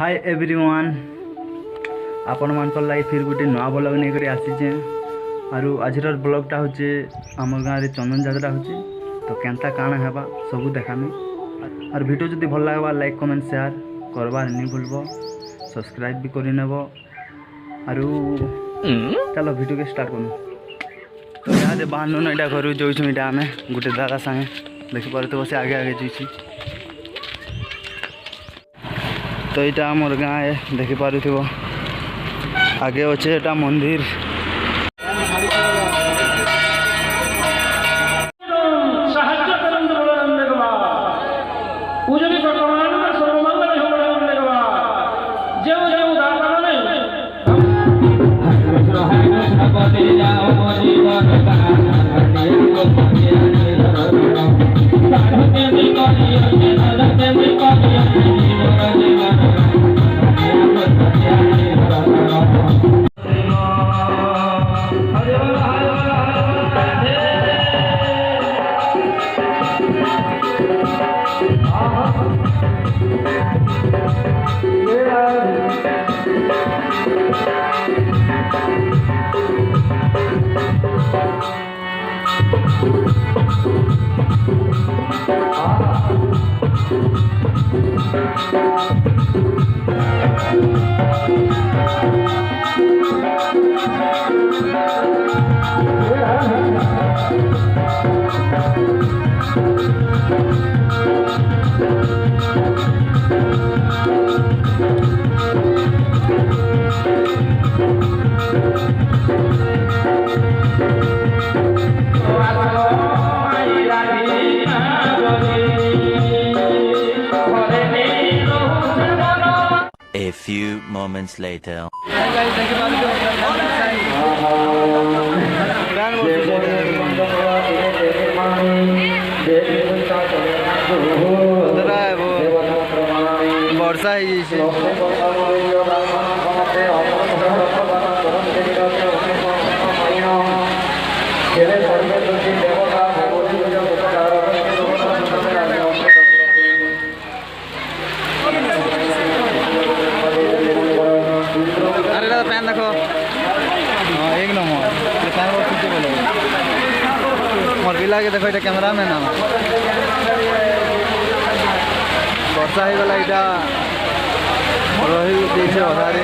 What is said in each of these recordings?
Hi everyone आपण मानकर लागी फिर गोटे नया ब्लॉग नहीं करी आसीचे आरु आजर ब्लॉगटा होचे आमर गाँव में चंदन जात्रा होचे तो केनता काना हेबा सब देखामी और वीडियो जदि भल लगवा लाइक कमेंट शेयर करबार नहीं भूलब सब्सक्राइब भी करि नेब आरु चलो वीडियो के स्टार्ट करूँ। तो यहाँ से बाहर ना यहाँ घर जो इटा आम गोटे दादा सागे देखिपार तो से आगे आगे जाइए तो यहाँ आमर गाँ है देखिपार आगे अच्छे एटा मंदिर A few moments later. Varsha pan देखो एक नंबर मोर पिला के देखो ये कैमरा मैन वर्षा हो गला यहाँ रही देखे अधारे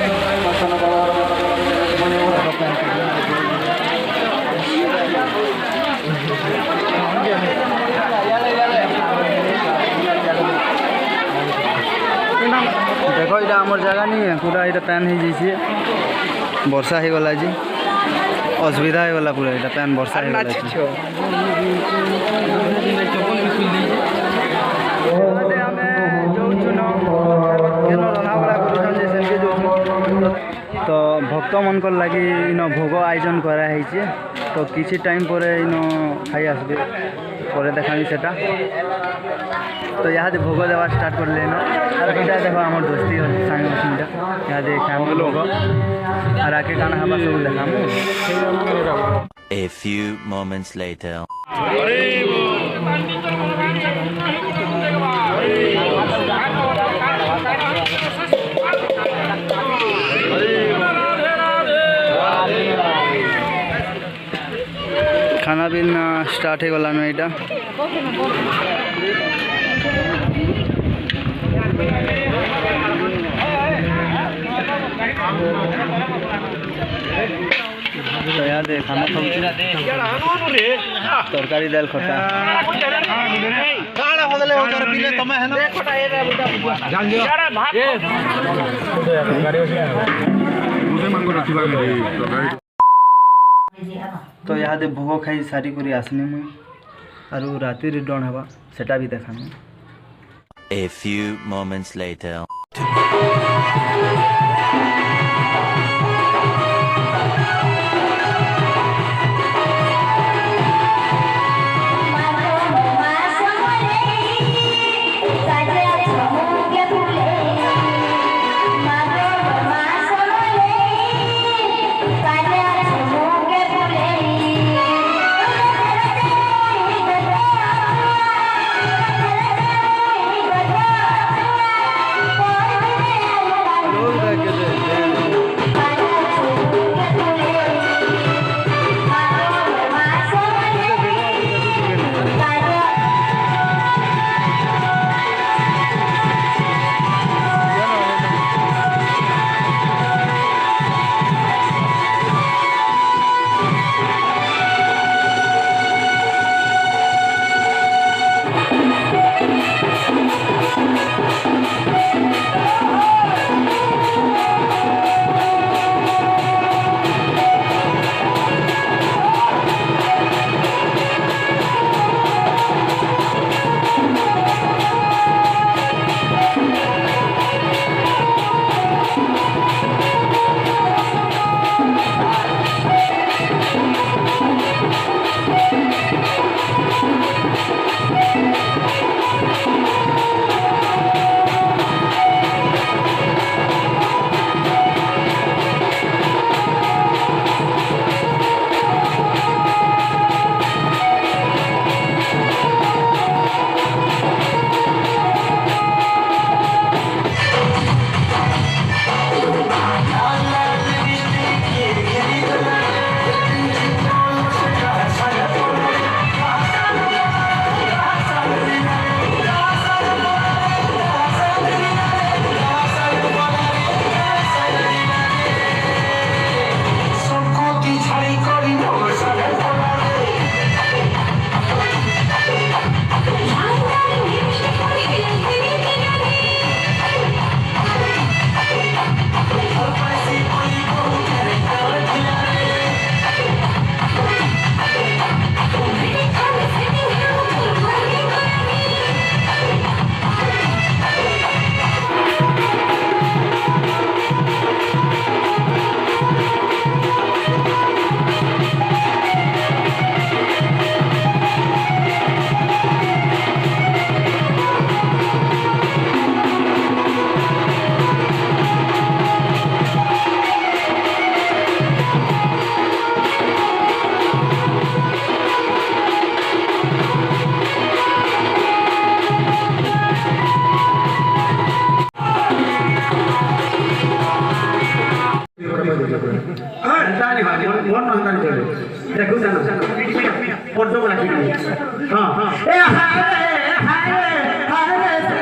देखो ये आमर जगह नहीं है पूरा ये पैन हो जाइए वर्षा हो गला जी असुविधा हो गला पूरा ये पैन वर्षा हो गला तो भक्त मन को लगी इन भोग आयोजन कराई तो किसी टाइम पर इन खाई आसबे पर देखा सेटा तो यहाँ से भोग देवा स्टार्ट कर लेना और इटा देखो आम दोस्ती सांग यहाँ से खाम लोग और आके खाना हवा सब देखा। A few moments later. खाना पीना स्टार्ट हो गलान यहाँ तो यहाँ दे खाना तरकारी दाल खटा तो यहाँ दे भोग खाई सारी करी आसनी मुई आरु राति डन हवा सेटा भी देखामी। A few moments later. ହଁ ଏ ହାରେ ହାରେ ହାରେ ସେ